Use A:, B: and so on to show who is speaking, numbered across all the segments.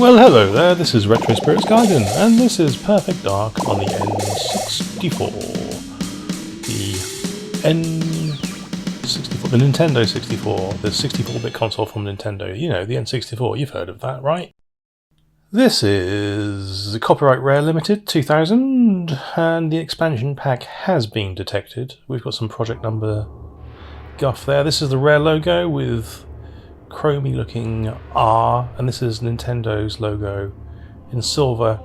A: Well, hello there, this is Retro Spirits Gaiden, and this is Perfect Dark on the N64. The N64, the Nintendo 64, the 64-bit console from Nintendo. You know, the N64, you've heard of that, right? This is copyright rare limited 2000, and the expansion pack has been detected. We've got some project number guff there. This is the rare logo with chromy looking R, and this is Nintendo's logo in silver,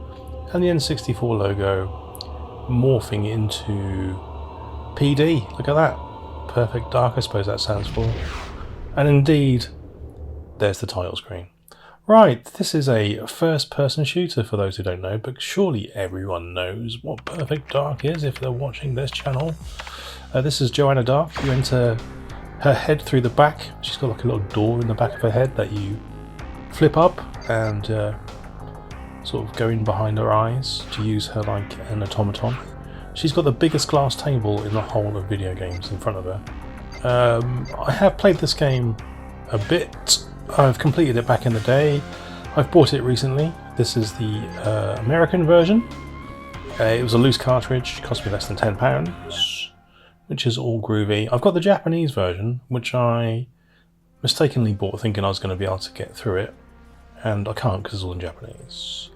A: and the N64 logo morphing into PD. Look at that. Perfect Dark, I suppose that stands for. And indeed, there's the title screen. Right, this is a first-person shooter for those who don't know, but surely everyone knows what Perfect Dark is if they're watching this channel. This is Joanna Dark. You enter her head through the back. She's got like a little door in the back of her head that you flip up and sort of go in behind her eyes to use her like an automaton. She's got the biggest glass table in the whole of video games in front of her. I have played this game a bit. I've completed it back in the day. I've bought it recently. This is the American version. It was a loose cartridge, cost me less than £10. Which is all groovy. I've got the Japanese version, which I mistakenly bought thinking I was going to be able to get through it, and I can't because it's all in Japanese.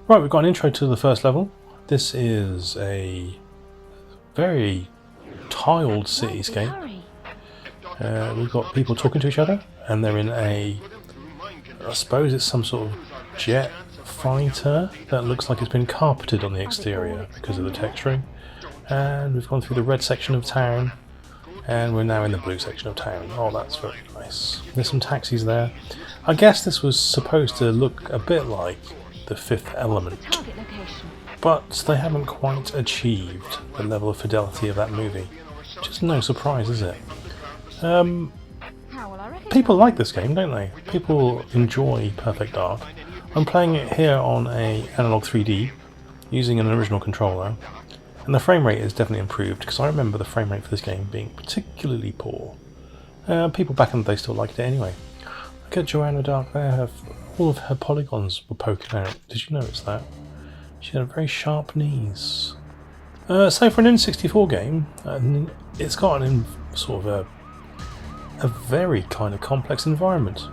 A: Right, we've got an intro to the first level. This is a very tiled cityscape. We've got people talking to each other, and they're in I suppose it's some sort of jet fighter that looks like it's been carpeted on the exterior because of the texturing. And we've gone through the red section of town, and we're now in the blue section of town. Oh, that's very nice. There's some taxis there. I guess this was supposed to look a bit like The Fifth Element, but they haven't quite achieved the level of fidelity of that movie. Which is no surprise, is it? People like this game, don't they? People enjoy Perfect Dark. I'm playing it here on a analog 3D, using an original controller. And the frame rate is definitely improved, because I remember the frame rate for this game being particularly poor. People back in the day still liked it anyway. Look at Joanna Dark there, all of her polygons were poking out. Did you notice that? She had very sharp knees. So for an N64 game, it's got sort of a very kind of complex environment.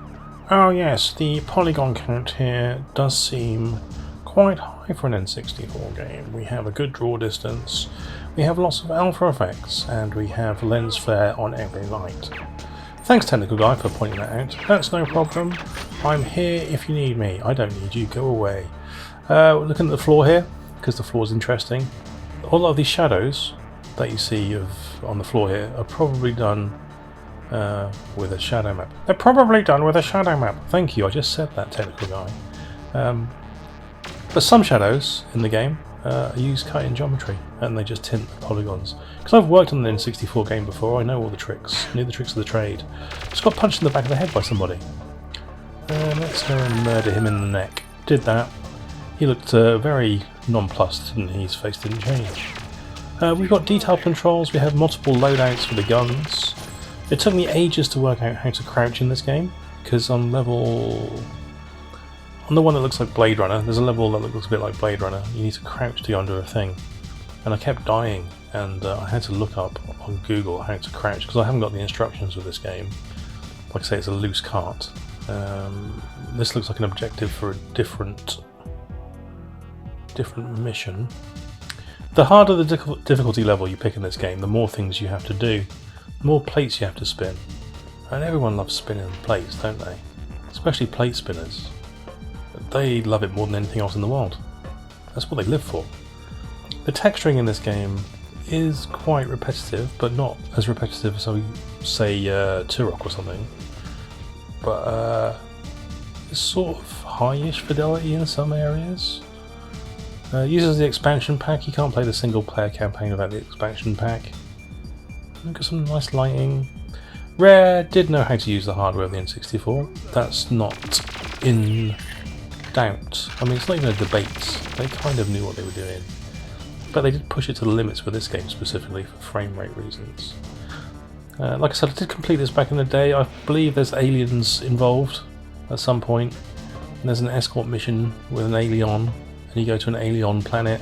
A: Oh yes, the polygon count here does seem quite high for an N64 game. We have a good draw distance, we have lots of alpha effects, and we have lens flare on every light. Thanks Technical Guy for pointing that out. That's no problem. I'm here if you need me. I don't need you, go away. Looking at the floor here, because the floor is interesting. A lot of these shadows that you see on the floor here are probably done with a shadow map. They're probably done with a shadow map. Thank you, I just said that, Technical Guy. But some shadows in the game use cut-in geometry, and they just tint the polygons. Because I've worked on an N64 game before, I know all the tricks. I knew the tricks of the trade. Just got punched in the back of the head by somebody. Let's go and murder him in the neck. Did that. He looked very nonplussed, and his face didn't change. We've got detailed controls. We have multiple loadouts for the guns. It took me ages to work out how to crouch in this game, because on the one that looks like Blade Runner, there's a level that looks a bit like Blade Runner. You need to crouch to go under a thing. And I kept dying, and I had to look up on Google how to crouch, because I haven't got the instructions with this game. Like I say, it's a loose cart. This looks like an objective for a different mission. The harder the difficulty level you pick in this game, the more things you have to do. The more plates you have to spin. And everyone loves spinning plates, don't they? Especially plate spinners. They love it more than anything else in the world. That's what they live for. The texturing in this game is quite repetitive, but not as repetitive as, say, Turok or something. But it's sort of high-ish fidelity in some areas. Uses the expansion pack. You can't play the single-player campaign without the expansion pack. We've got some nice lighting. Rare did know how to use the hardware of the N64. That's not in doubt. I mean, it's not even a debate. They kind of knew what they were doing. But they did push it to the limits with this game specifically for frame rate reasons. Like I said, I did complete this back in the day. I believe there's aliens involved at some point. there's an escort mission with an alien, and you go to an alien planet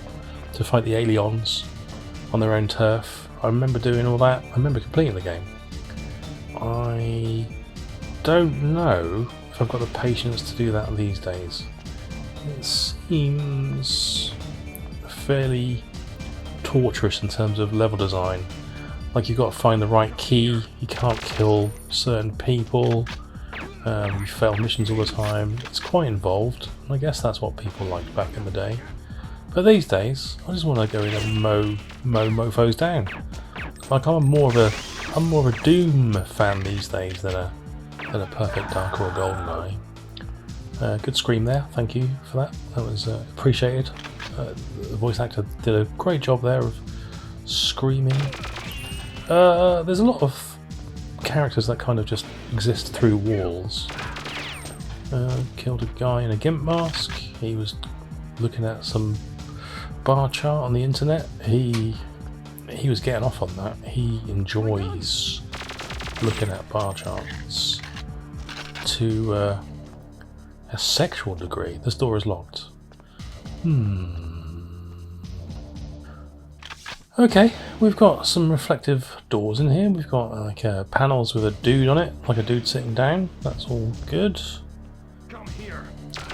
A: to fight the aliens on their own turf. I remember doing all that. I remember completing the game. I don't know if I've got the patience to do that these days. It seems fairly torturous in terms of level design. Like, you've got to find the right key, you can't kill certain people, you fail missions all the time. It's quite involved, and I guess that's what people liked back in the day. But these days, I just want to go in and mow mofos down. Like, I'm more of a Doom fan these days than a Perfect Dark or a GoldenEye. Good scream there, thank you for that. That was appreciated. The voice actor did a great job there of screaming. There's a lot of characters that kind of just exist through walls. Killed a guy in a gimp mask. He was looking at some bar chart on the internet. He was getting off on that. He enjoys looking at bar charts to a sexual degree. This door is locked. Okay, we've got some reflective doors in here. We've got like panels with a dude on it, like a dude sitting down. That's all good.
B: Come here.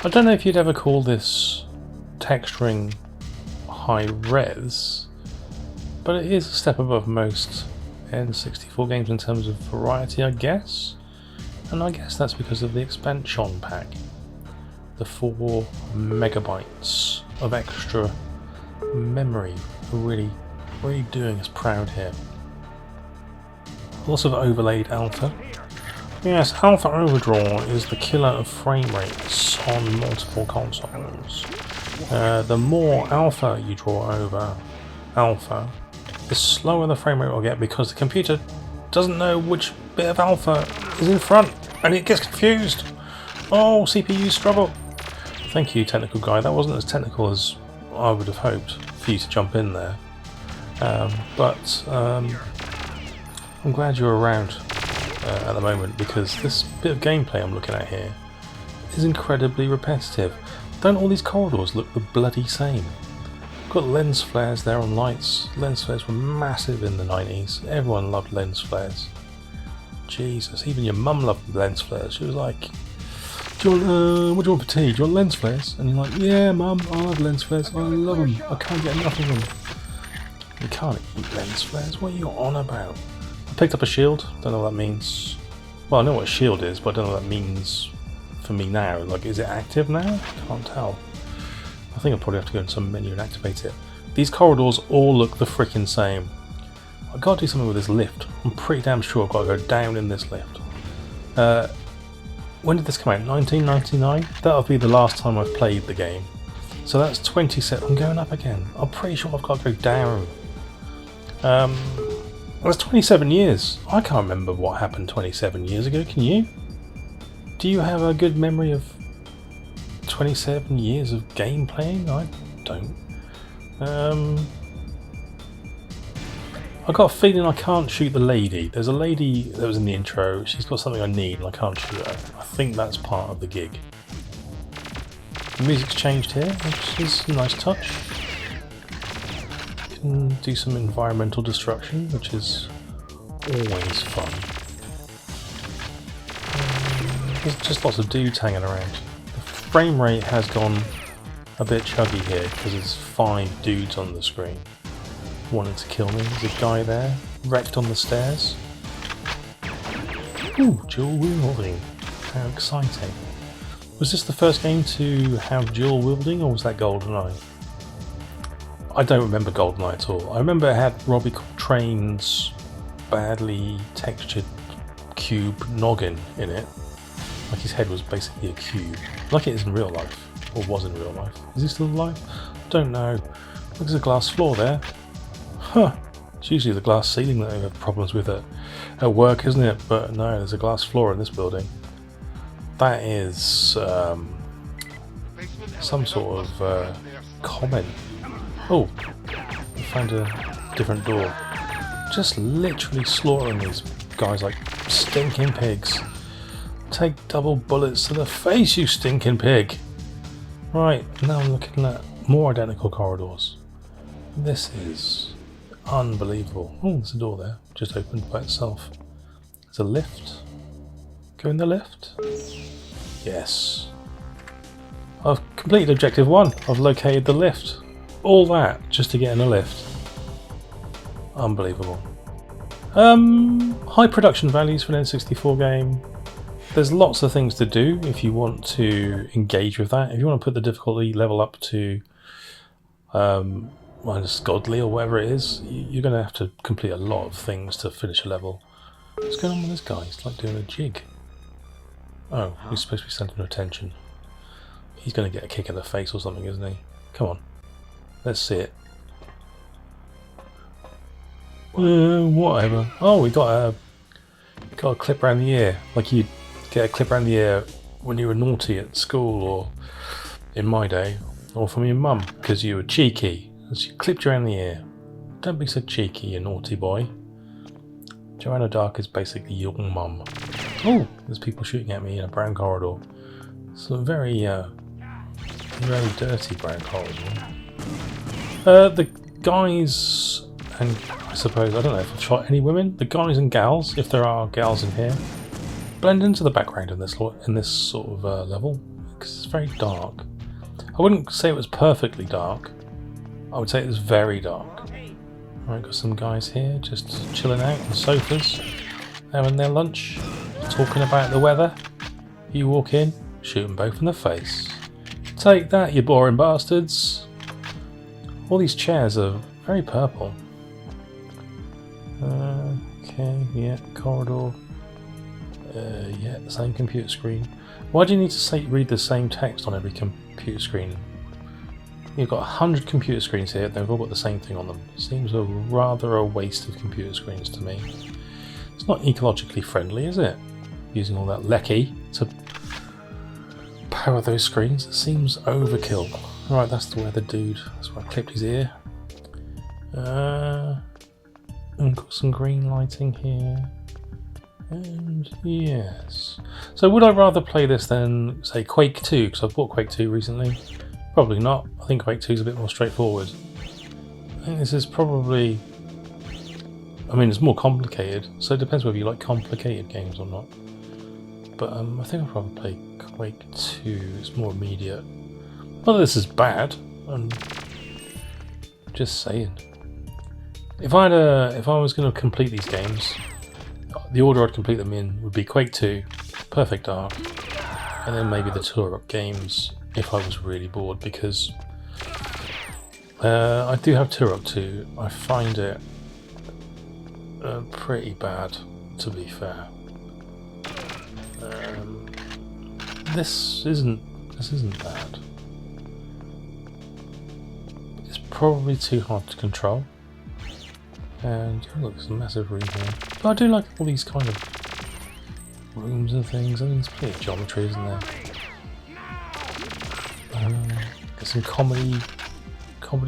A: I don't know if you'd ever call this texturing high res, but it is a step above most N64 games in terms of variety, I guess. And I guess that's because of the expansion pack. The 4 megabytes of extra memory are really doing us proud here. Lots of overlaid alpha. Yes, Alpha Overdraw is the killer of frame rates on multiple consoles. The more alpha you draw over alpha, the slower the frame rate will get, because the computer doesn't know which bit of alpha is in front and it gets confused. Oh, CPU struggle. Thank you, technical guy. That wasn't as technical as I would have hoped for you to jump in there. But I'm glad you're around at the moment, because this bit of gameplay I'm looking at here is incredibly repetitive. Don't all these corridors look the bloody same? Got lens flares there on lights. Lens flares were massive in the 90s. Everyone loved lens flares. Jesus, even your mum loved lens flares. She was like, what do you want for tea? Do you want lens flares? And you're like, yeah mum, I love lens flares. I love them. I can't get enough of them. You can't eat lens flares. What are you on about? I picked up a shield. Don't know what that means. Well, I know what a shield is, but I don't know what that means for me now. Like, is it active now? Can't tell. I think I'll probably have to go in some menu and activate it. These corridors all look the frickin' same. I've got to do something with this lift. I'm pretty damn sure I've got to go down in this lift. When did this come out? 1999? That'll be the last time I've played the game. So that's 27. I'm going up again. I'm pretty sure I've got to go down. That's 27 years. I can't remember what happened 27 years ago. Can you? Do you have a good memory of 27 years of game playing? I don't. I got a feeling I can't shoot the lady. There's a lady that was in the intro. She's got something I need and I can't shoot her. I think that's part of the gig. The music's changed here, which is a nice touch. You can do some environmental destruction, which is always fun. There's just lots of dudes hanging around. The frame rate has gone a bit chuggy here because there's 5 dudes on the screen wanting to kill me. There's a guy there, wrecked on the stairs. Ooh, dual wielding. How exciting. Was this the first game to have dual wielding, or was that GoldenEye? I don't remember GoldenEye at all. I remember it had Robbie Coltrane's badly textured cube noggin in it. Like his head was basically a cube. Like it is in real life. Or was in real life. Is he still alive? Don't know. Look, there's a glass floor there. Huh. It's usually the glass ceiling that I have problems with at work, isn't it? But no, there's a glass floor in this building. That is some sort of comment. Oh, I found a different door. Just literally slaughtering these guys like stinking pigs. Take double bullets to the face, you stinking pig! Right, now I'm looking at more identical corridors. This is unbelievable. Oh, there's a door there, just opened by itself. There's a lift. Go in the lift? Yes. I've completed objective 1. I've located the lift. All that just to get in a lift. Unbelievable. High production values for an N64 game. There's lots of things to do if you want to engage with that. If you want to put the difficulty level up to minus godly or whatever it is, you're going to have to complete a lot of things to finish a level. What's going on with this guy? He's like doing a jig. Oh, he's supposed to be centering attention. He's going to get a kick in the face or something, isn't he? Come on. Let's see it. Whatever. Oh, we got a clip around the ear. Like you'd get a clip around the ear when you were naughty at school, or in my day, or from your mum, because you were cheeky. She clipped you around the ear. Don't be so cheeky, you naughty boy. Joanna Dark is basically your mum. Oh, there's people shooting at me in a brown corridor. It's a very dirty brown corridor. The guys and I suppose, I don't know if I've shot any women. The guys and gals, if there are gals in here, blend into the background in this sort of level, because it's very dark. I wouldn't say it was perfectly dark. I would say it was very dark. Alright, got some guys here just chilling out on sofas, having their lunch, talking about the weather. You walk in, shoot them both in the face. Take that, you boring bastards. All these chairs are very purple. Okay, yeah, corridor. Yeah, the same computer screen. Why do you need to read the same text on every computer screen? You've got 100 computer screens here, they've all got the same thing on them. Seems rather a waste of computer screens to me. It's not ecologically friendly, is it? Using all that lecky to power those screens. It seems overkill. Right, that's the weather dude. That's why I clipped his ear. And got some green lighting here. And yes. So would I rather play this than, say, Quake 2? Because I've bought Quake 2 recently. Probably not. I think Quake 2 is a bit more straightforward. I think this is probably... I mean, it's more complicated, so it depends whether you like complicated games or not. But I think I'll probably play Quake 2. It's more immediate. Not that this is bad. I'm just saying. If I was going to complete these games, the order I'd complete them in would be Quake 2, Perfect Dark, and then maybe the Turok games if I was really bored, because I do have Turok 2. I find it pretty bad, to be fair. This isn't bad. It's probably too hard to control. And oh look, there's a massive room here. But I do like all these kind of rooms and things. I mean, there's plenty of geometry, isn't there? Got some comedy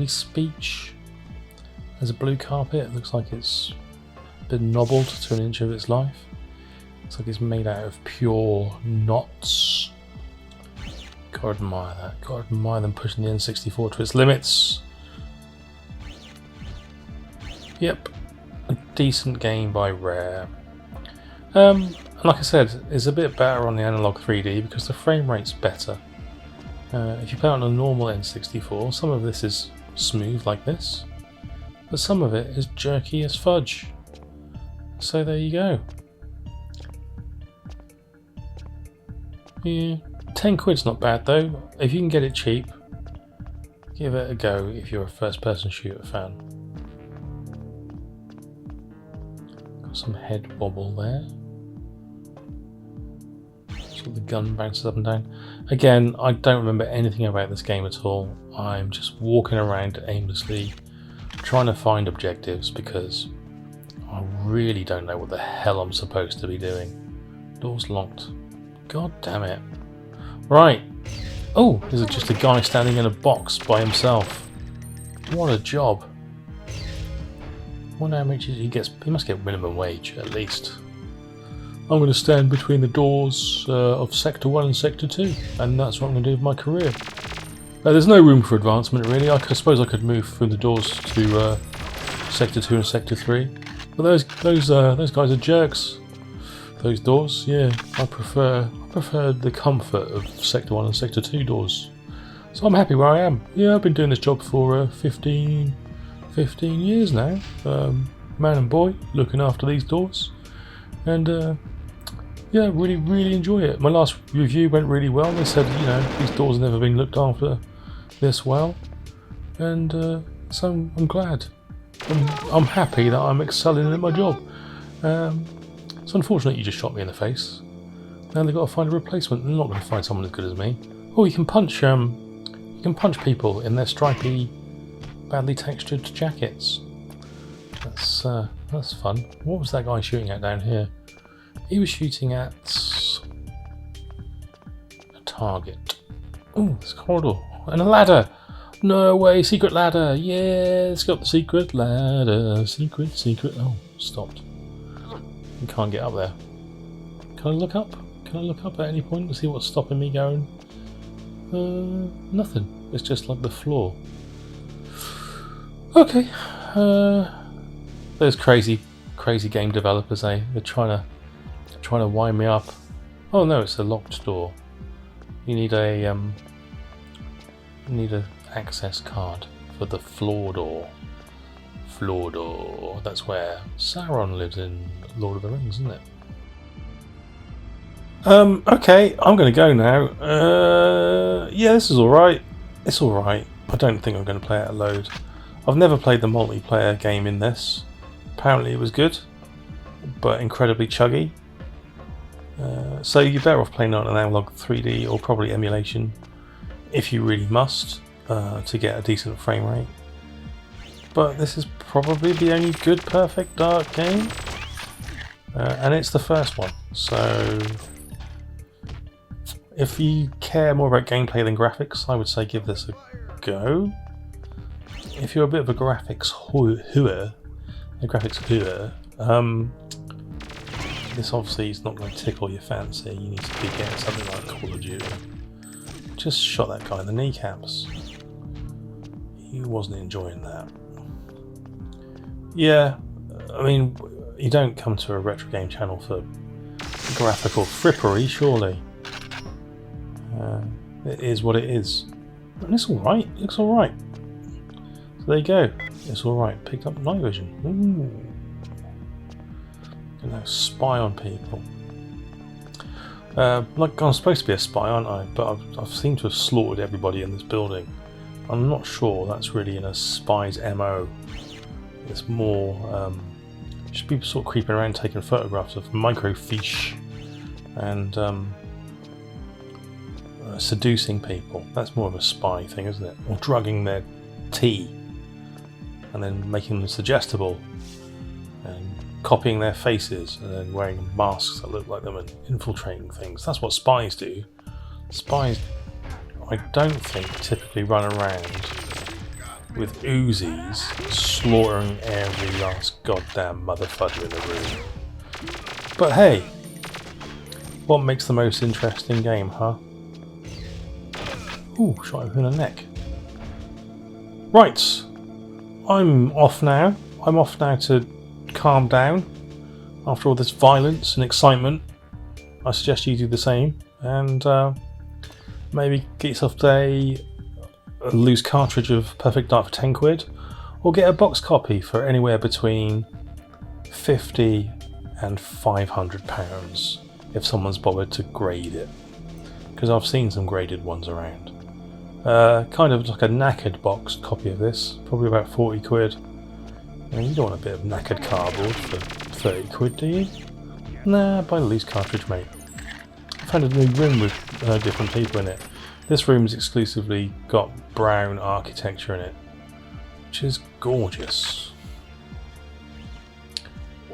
A: speech. There's a blue carpet. It looks like it's been nobbled to an inch of its life. Looks like it's made out of pure knots. Gotta admire that. Gotta admire them pushing the N64 to its limits. Yep, a decent game by Rare. And like I said, it's a bit better on the analog 3D because the frame rate's better. If you play on a normal N64, some of this is smooth like this, but some of it is jerky as fudge. So there you go. Yeah, 10 quid's not bad though. If you can get it cheap, give it a go if you're a first-person shooter fan. Got some head wobble there. So the gun bounces up and down. Again, I don't remember anything about this game at all. I'm just walking around aimlessly trying to find objectives because I really don't know what the hell I'm supposed to be doing. Door's locked. God damn it. Right. Oh, there's just a guy standing in a box by himself. What a job. I wonder how much he gets. He must get minimum wage at least. I'm going to stand between the doors of Sector 1 and Sector 2, and that's what I'm going to do with my career. There's no room for advancement, really. I suppose I could move from the doors to Sector 2 and Sector 3. But those guys are jerks. Those doors, yeah. I prefer the comfort of Sector 1 and Sector 2 doors. So I'm happy where I am. Yeah, I've been doing this job for 15 years now. Man and boy, looking after these doors. And yeah, really enjoy it. My last review went really well. They said, you know, these doors have never been looked after this well. And so I'm glad. I'm happy that I'm excelling at my job. It's unfortunate you just shot me in the face. Now they've got to find a replacement. They're not going to find someone as good as me. Oh, you can punch people in their stripy, badly textured jackets. That's fun. What was that guy shooting at down here? He was shooting at a target. Oh, this corridor and a ladder. No way, secret ladder. Yeah, it's got the secret ladder. Secret. Oh, stopped. You can't get up there. Can I look up? Can I look up at any point to see what's stopping me going? Nothing. It's just like the floor. Okay. Those crazy game developers, They're trying to wind me up. Oh no, it's a locked door. You need a access card for the floor door. Floor door. That's where Sauron lives in Lord of the Rings, isn't it? Okay, I'm going to go now. Yeah, this is alright. It's alright. I don't think I'm going to play it a load. I've never played the multiplayer game in this. Apparently it was good, but incredibly chuggy. So you're better off playing on an analog 3D or probably emulation if you really must to get a decent frame rate. But this is probably the only good Perfect Dark game, and it's the first one. So if you care more about gameplay than graphics, I would say give this a go. If you're a bit of a graphics hooer, this obviously is not going to tickle your fancy. You need to be getting something like Call of Duty. Just shot that guy in the kneecaps. He wasn't enjoying that. Yeah, I mean, you don't come to a retro game channel for graphical frippery, surely. It is what it is. And it's alright, it looks alright. So there you go, it's alright. Picked up night vision. Ooh. Can now spy on people. Like I'm supposed to be a spy, aren't I? But I've seemed to have slaughtered everybody in this building. I'm not sure that's really in a spy's MO. It's more just people sort of creeping around taking photographs of microfiche and seducing people. That's more of a spy thing, isn't it? Or drugging their tea and then making them suggestible and copying their faces and then wearing masks that look like them and infiltrating things. That's what spies do. Spies, I don't think, typically run around with Uzis slaughtering every last goddamn motherfucker in the room. But hey, what makes the most interesting game, huh? Ooh, shot him in the neck. Right, I'm off now. I'm off now to calm down after all this violence and excitement. I suggest you do the same and maybe get yourself a loose cartridge of Perfect Dark for 10 quid, or get a box copy for anywhere between 50 and 500 pounds if someone's bothered to grade it, because I've seen some graded ones around. Kind of like a knackered boxed copy of this, probably about 40 quid. And you don't want a bit of knackered cardboard for 30 quid, do you? Nah, buy the loose cartridge, mate. I found a new room with different people in it. This room's exclusively got brown architecture in it, which is gorgeous.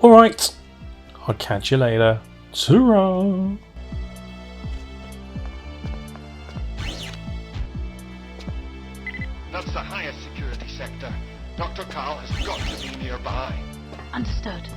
A: Alright, I'll catch you later. Ta-ra!
B: That's the highest security sector. Dr. Carl has got to be nearby.
C: Understood.